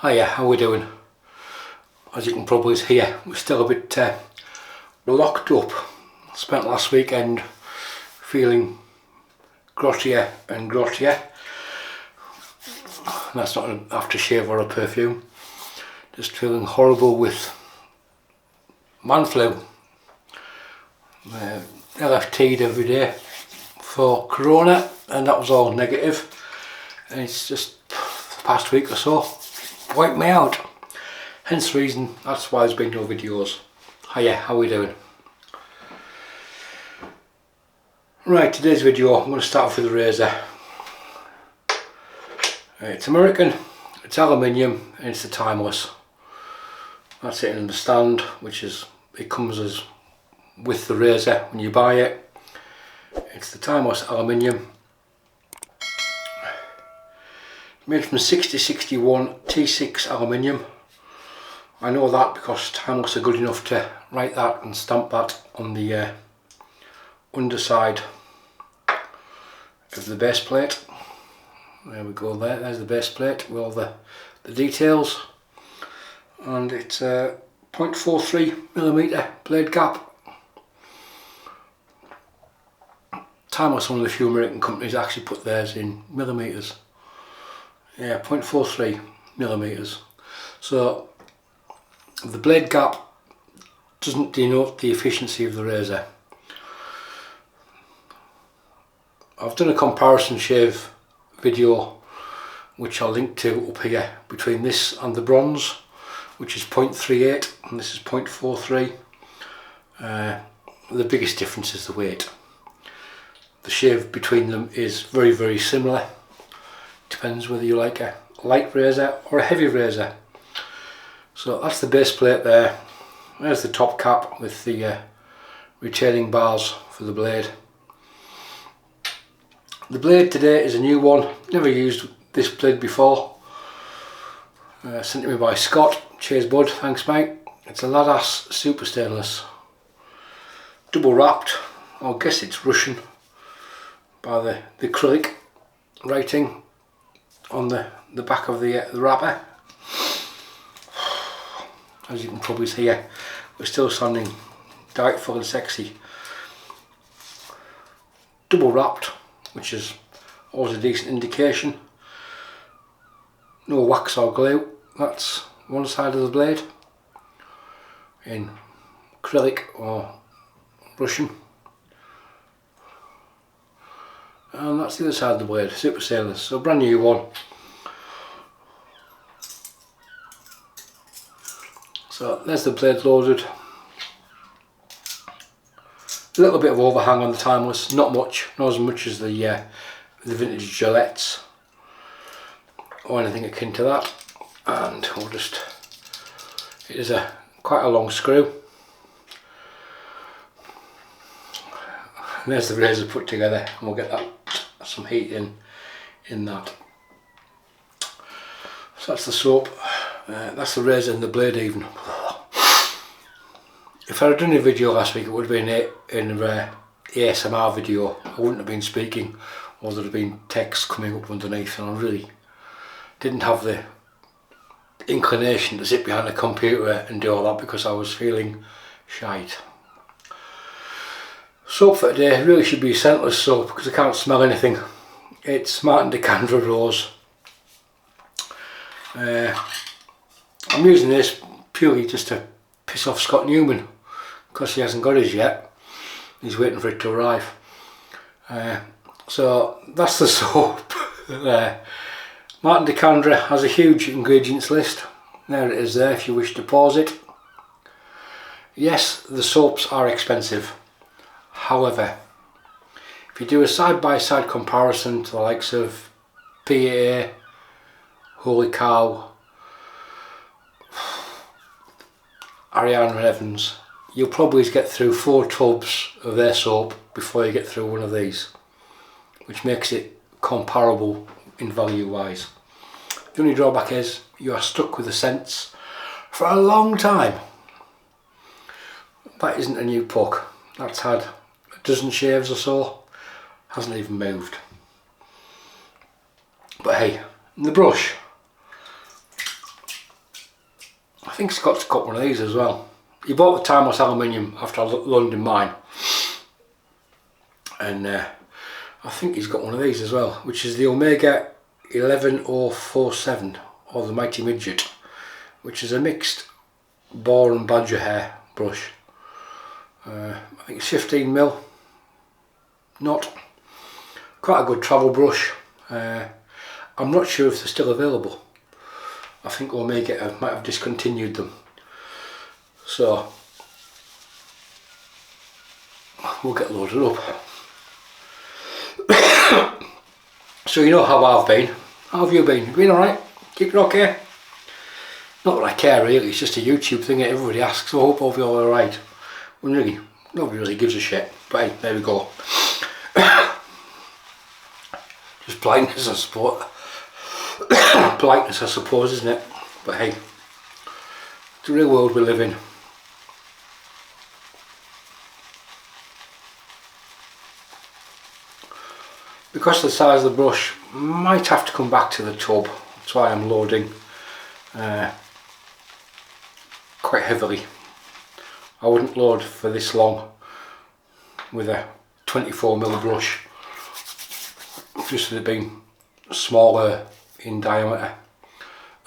Hiya, how we doing? As you can probably hear, we're still a bit locked up. Spent last weekend feeling grottier and grottier. That's not an aftershave or a perfume. Just feeling horrible with man flu. LFT'd every day for corona and that was all negative. And it's just the past week or so wiped me out. Hence the reason, that's why there's been no videos. Hiya, how we doing? Right, today's video I'm going to start off with a razor. It's American, it's aluminium and it's the timeless. That's it in the stand, which is, it comes as with the razor when you buy it. It's the timeless aluminium. Made from 6061 T6 aluminium. I know that because Timeless are good enough to write that and stamp that on the underside of the base plate. There we go, there's the base plate with all the details. And it's a 0.43mm blade gap. Timeless, one of the few American companies, actually put theirs in millimetres. Yeah, 0.43mm. So the blade gap doesn't denote the efficiency of the razor. I've done a comparison shave video which I'll link to up here between this and the bronze, which is 0.38 and this is 0.43. The biggest difference is the weight. The shave between them is very similar. Depends whether you like a light razor or a heavy razor. So that's the base plate there. There's the top cap with the retaining bars for the blade. The blade today is a new one. Never used this blade before. Sent to me by Scott. Cheers bud, thanks mate. It's a Ladas super stainless. Double wrapped. I guess it's Russian by the acrylic writing on the back of the wrapper. As you can probably see here, we're still sounding delightful and sexy. Double wrapped, which is always a decent indication. No wax or glue, that's one side of the blade in acrylic or Russian. And that's the other side of the blade, super stainless, so brand new one. So there's the blade loaded. A little bit of overhang on the timeless, not much, not as much as the vintage Gillettes or anything akin to that. And we'll just, it is quite a long screw. And there's the razor put together, and we'll get that some heat in that. So that's the soap. That's the razor and the blade even. If I had done a video last week, it would have been in an ASMR video. I wouldn't have been speaking, or there'd have been text coming up underneath, and I really didn't have the inclination to sit behind a computer and do all that because I was feeling shite. Soap for today really should be scentless soap because I can't smell anything. It's Candra Rose. I'm using this purely just to piss off Scott Newman because he hasn't got his yet. He's waiting for it to arrive. So that's the soap. Candre has a huge ingredients list. There it is there if you wish to pause it. Yes, the soaps are expensive. However, if you do a side-by-side comparison to the likes of PAA, Holy Cow, Ariana and Evans, you'll probably get through 4 tubs of their soap before you get through one of these, which makes it comparable in value wise. The only drawback is you are stuck with the scents for a long time. That isn't a new puck, that's had a dozen shaves or so, hasn't even moved. But hey, the brush, think Scott's got one of these as well. He bought the timeless aluminium after I loaned him mine, and I think he's got one of these as well, which is the Omega 11047, or the Mighty Midget, which is a mixed boar and badger hair brush. I think it's 15mm, not quite a good travel brush. I'm not sure if they're still available. I think Omega might have discontinued them, so we'll get loaded up. So you know how I've been. How have you been? You been alright? Keeping okay? Not that I care really, it's just a YouTube thing that everybody asks, so I hope you're alright. Well, really, nobody really gives a shit, but hey, there we go. Just politeness, I suppose. Politeness, I suppose, isn't it? But hey, it's the real world we live in. Because of the size of the brush, might have to come back to the tub. That's why I'm loading quite heavily. I wouldn't load for this long with a 24mm brush, just with it being smaller in diameter,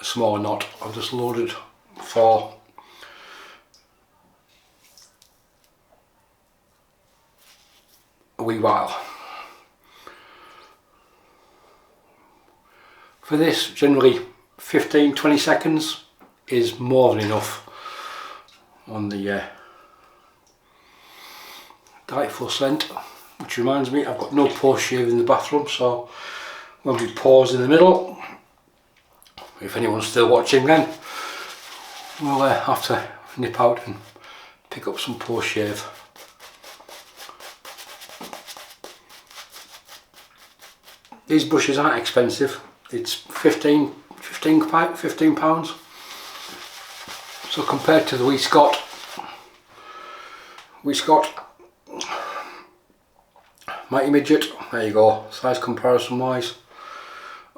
a smaller knot. I've just loaded for a wee while. For this, generally 15-20 seconds is more than enough on the delightful scent. Which reminds me, I've got no post shave in the bathroom, so when we pause in the middle, if anyone's still watching then, we'll have to nip out and pick up some post shave. These brushes aren't expensive. It's £15. So compared to the Wee Scott Mighty Midget, there you go, size comparison wise.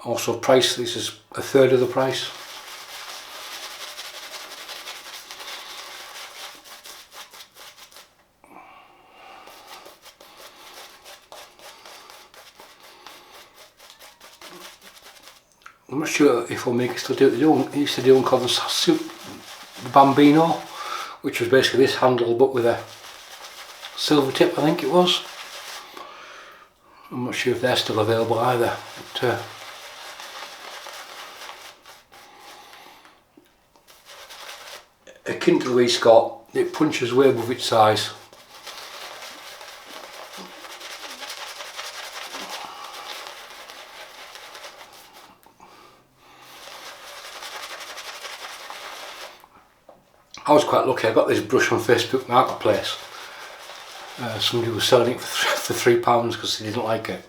Also price, this is a third of the price. I'm not sure if Omega still do it. They used to do one called the Bambino, which was basically this handle but with a silver tip, I think it was. I'm not sure if they're still available either. But, akin to the Wee Scott, it punches way above its size. I was quite lucky, I got this brush on Facebook Marketplace. Somebody was selling it for £3 because they didn't like it,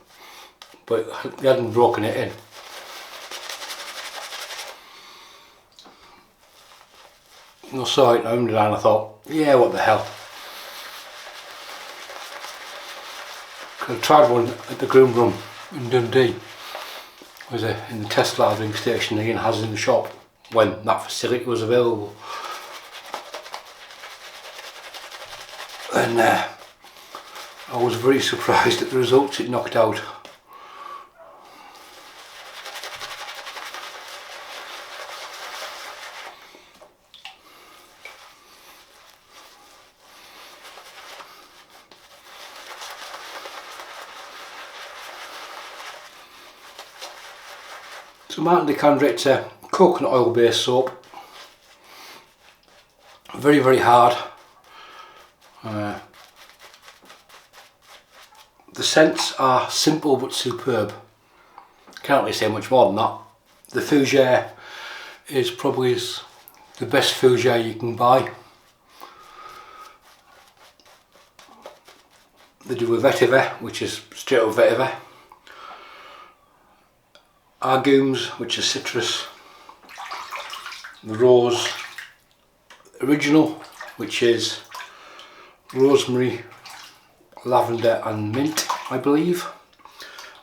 but they hadn't broken it in. And I saw it and I thought, yeah, what the hell. I tried one at the Groom Room in Dundee. It was in the Tesla ring station Ian has in the shop when that facility was available. And I was very surprised at the results it knocked out. So Martin de Candre, it's a coconut oil based soap. Very, very hard. The scents are simple but superb. Can't really say much more than that. The fougere is probably the best fougere you can buy. They do a vetiver, which is straight up vetiver. Agums, which is citrus. The rose original, which is rosemary, lavender and mint, I believe,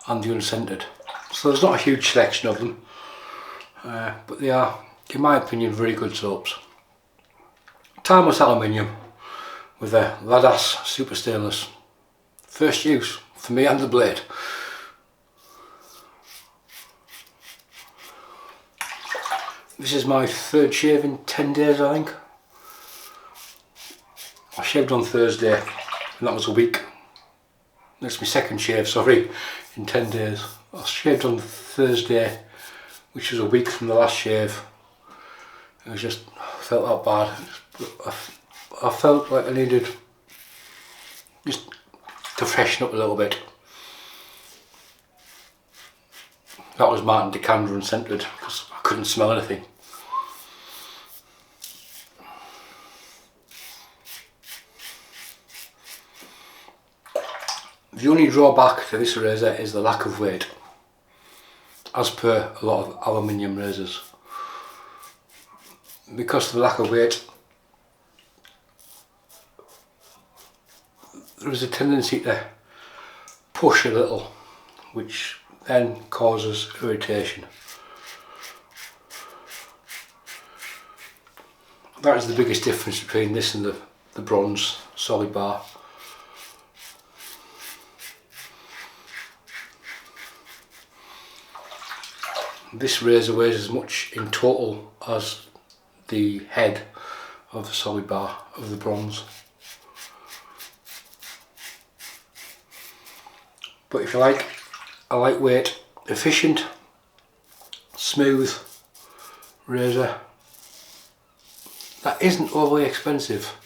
and the unscented. So there's not a huge selection of them, but they are, in my opinion, very good soaps. timeless aluminium with a Ladas super stainless. First use for me and the blade. This is my third shave in 10 days, I think. I shaved on Thursday and that was a week. That's my second shave, sorry, in 10 days. I shaved on Thursday, which was a week from the last shave. I just felt that bad. I felt like I needed just to freshen up a little bit. That was Martin de Candre and scented because I couldn't smell anything. The only drawback to this razor is the lack of weight, as per a lot of aluminium razors. Because of the lack of weight, there is a tendency to push a little, which then causes irritation. That is the biggest difference between this and the bronze solid bar. This razor weighs as much in total as the head of the solid bar of the bronze. But if you like a lightweight, efficient, smooth razor that isn't overly expensive,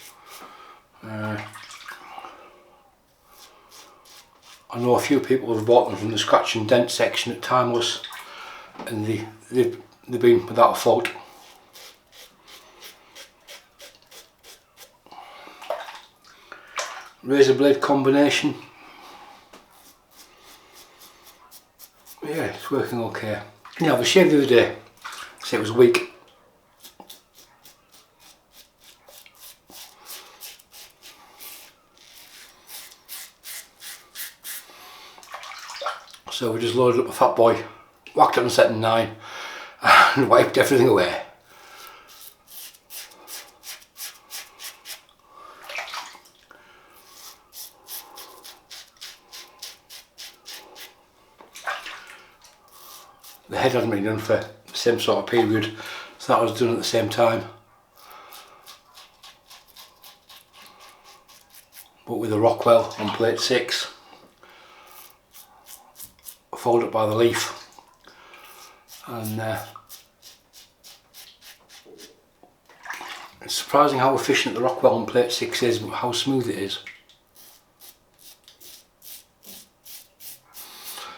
I know a few people have bought them from the scratch and dent section at Timeless, and they've been without a fault. Razor blade combination, yeah, it's working okay. Yeah, I shaved the other day, so it was weak. So we just loaded up a fat boy, whacked it on setting 9 and wiped everything away. The head hadn't been done for the same sort of period, so that was done at the same time. But with a Rockwell on plate 6, folded up by the leaf, and it's surprising how efficient the Rockwell on plate 6 is, but how smooth it is.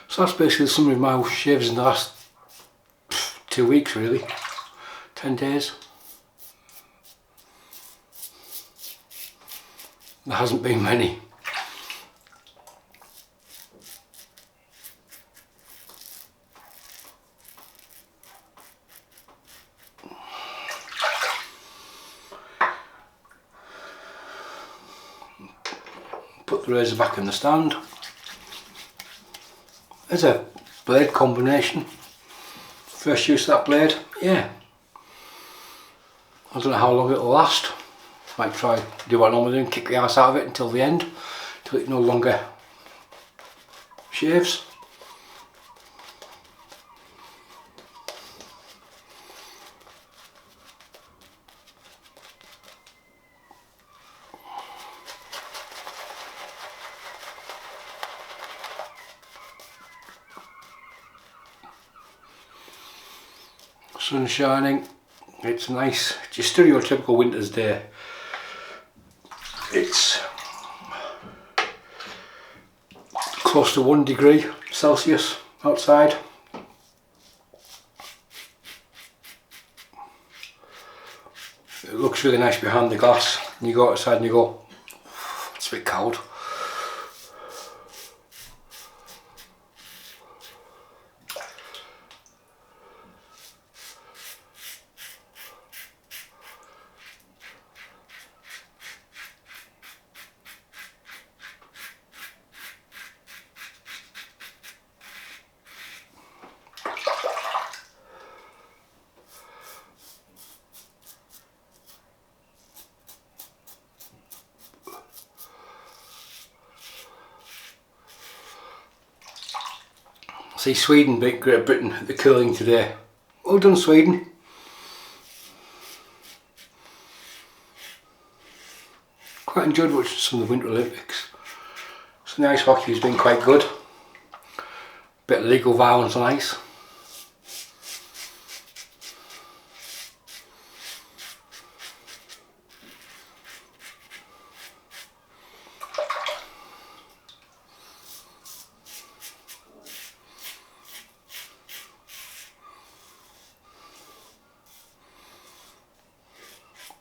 So that's basically the summary of my shaves in the last 2 weeks really, 10 days. There hasn't been many. Put the razor back in the stand. There's a blade combination. First use of that blade, yeah. I don't know how long it'll last. Might try do what I normally do and kick the ass out of it until the end, till it no longer shaves. Sun shining, it's nice, it's your stereotypical winter's day. It's close to 1 degree Celsius outside. It looks really nice behind the glass, and you go outside and you go, it's a bit cold. see Sweden beat Great Britain at the curling today. Well done, Sweden. Quite enjoyed watching some of the Winter Olympics. So the ice hockey has been quite good. Bit of legal violence on ice.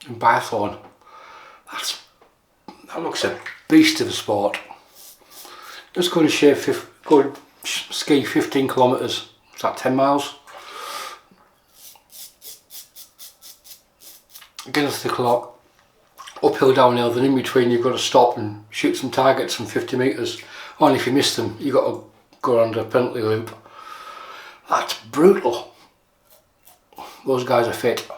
And biathlon, that looks a beast of a sport. Just go and ski 15 kilometres, is that 10 miles? Against the clock, uphill, downhill, then in between you've got to stop and shoot some targets from 50 metres. Only if you miss them, you've got to go around a penalty loop. That's brutal. Those guys are fit.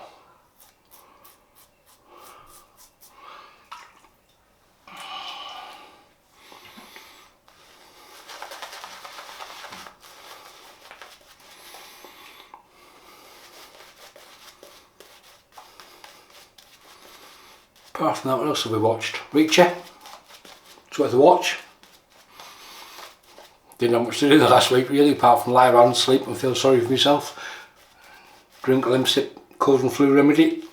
Apart from that, what else have we watched? Reacher. It's worth a watch. Didn't have much to do the last week really, apart from lie around, sleep and feel sorry for myself. Drink a Limsip cold and flu remedy.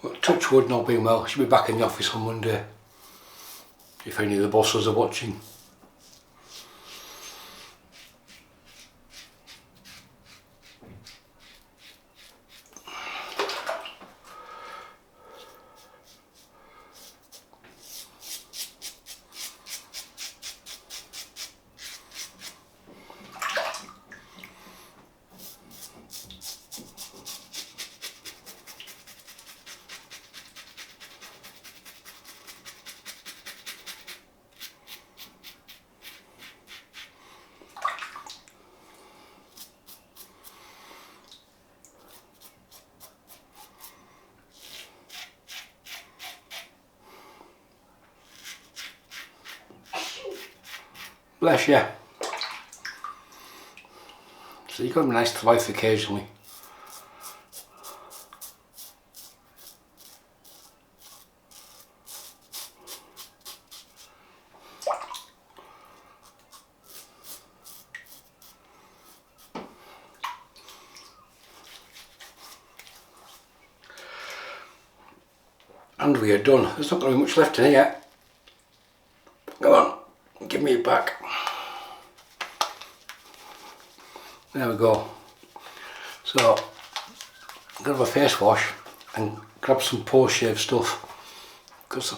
But touch wood, not being well. She'll be back in the office on Monday. If any of the bosses are watching. Bless you. So you've got to be nice to life occasionally. And we are done. There's not going to be much left in here. Go on, give me it back. There we go. So, I'm going to have a face wash and grab some post shave stuff because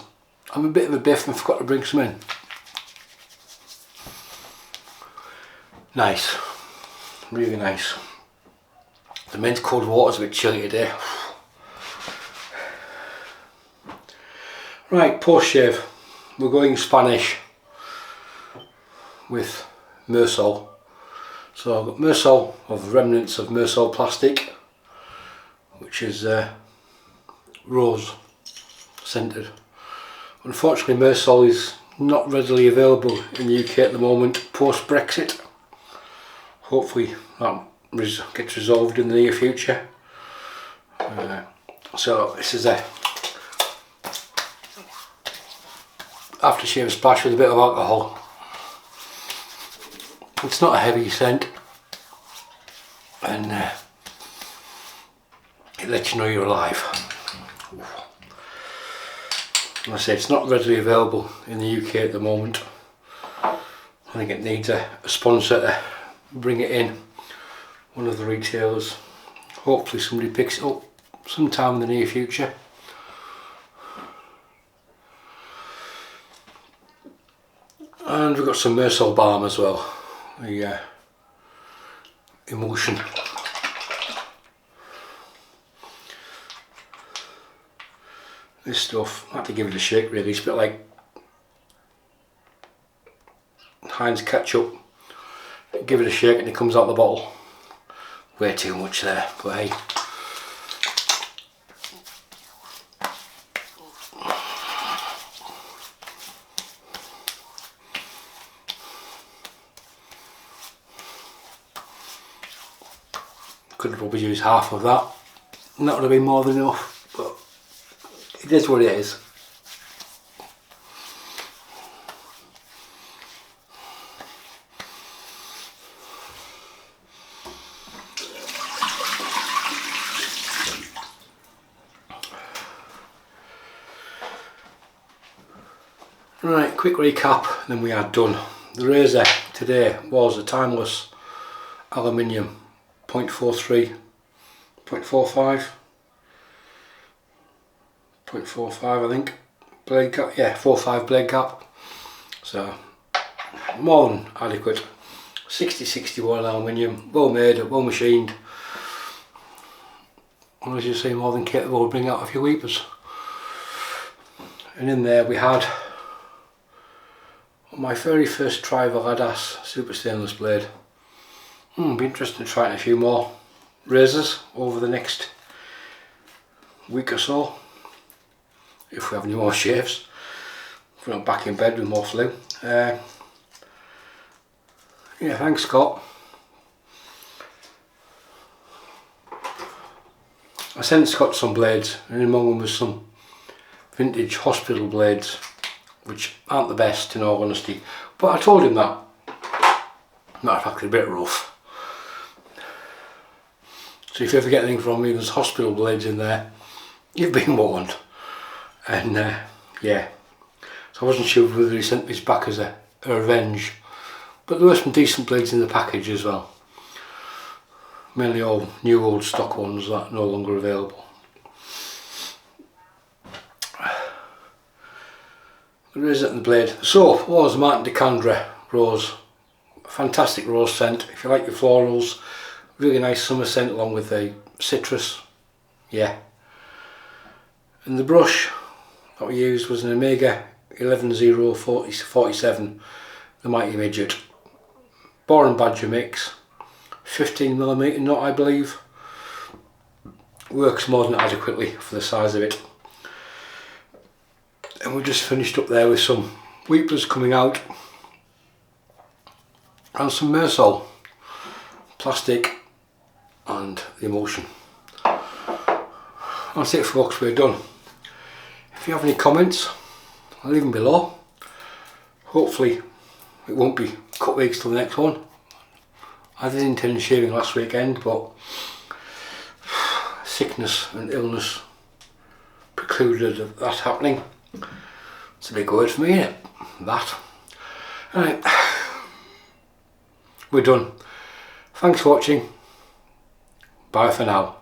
I'm a bit of a biff and I forgot to bring some in. Nice, really nice. The mint cold water's a bit chilly today. Right, post shave. We're going Spanish with Myrsol. So I've got Myrsol, of remnants of Myrsol plastic, which is rose scented. Unfortunately, Myrsol is not readily available in the UK at the moment post Brexit. Hopefully that gets resolved in the near future. So this is a aftershave splash with a bit of alcohol. It's not a heavy scent, and it lets you know you're alive. And I say it's not readily available in the UK at the moment. I think it needs a sponsor to bring it in, one of the retailers. hopefully somebody picks it up sometime in the near future. And we've got some Myrsol balm as well, the Emulsion. This stuff, I had to give it a shake really, it's a bit like Heinz ketchup. Give it a shake and it comes out the bottle. Way too much there, but hey. Could have probably used half of that, and that would have been more than enough, but it is what it is. Right, quick recap, then we are done. The razor today was a timeless aluminium 0.43, 0.45, 0.45 I think, blade cap, yeah, 4.5 blade cap, so more than adequate. 6061 aluminium, well made, well machined, and as you see, more than capable of bringing out a few weepers. And in there we had my very first try of a Ladas super stainless blade. Be interested in trying a few more razors over the next week or so, if we have any more shaves, if we're not back in bed with more flu. Yeah, thanks Scott. I sent Scott some blades, and among them was some vintage hospital blades, which aren't the best in all honesty, but I told him that. Matter of fact, they're a bit rough. So if you ever get anything from me, there's hospital blades in there, you've been warned. And yeah, so I wasn't sure whether he sent this back as a revenge, but there were some decent blades in the package as well. Mainly all new old stock ones that are no longer available. The razor and the blade. So, was Martin de Candre rose. Fantastic rose scent. If you like your florals, really nice summer scent along with the citrus. Yeah. And the brush that we used was an Omega 11047, the Mighty Midget. Boar and Badger mix, 15mm knot I believe. Works more than adequately for the size of it. And we just finished up there with some weepers coming out and some Myrsol plastic and the Emulsion. That's it folks, we're done. If you have any comments, I'll leave them below. Hopefully it won't be a couple of weeks till the next one. I did intend shaving last weekend, but sickness and illness precluded that happening. It's a big word for me, isn't it? That. Alright, we're done. Thanks for watching. Bye for now.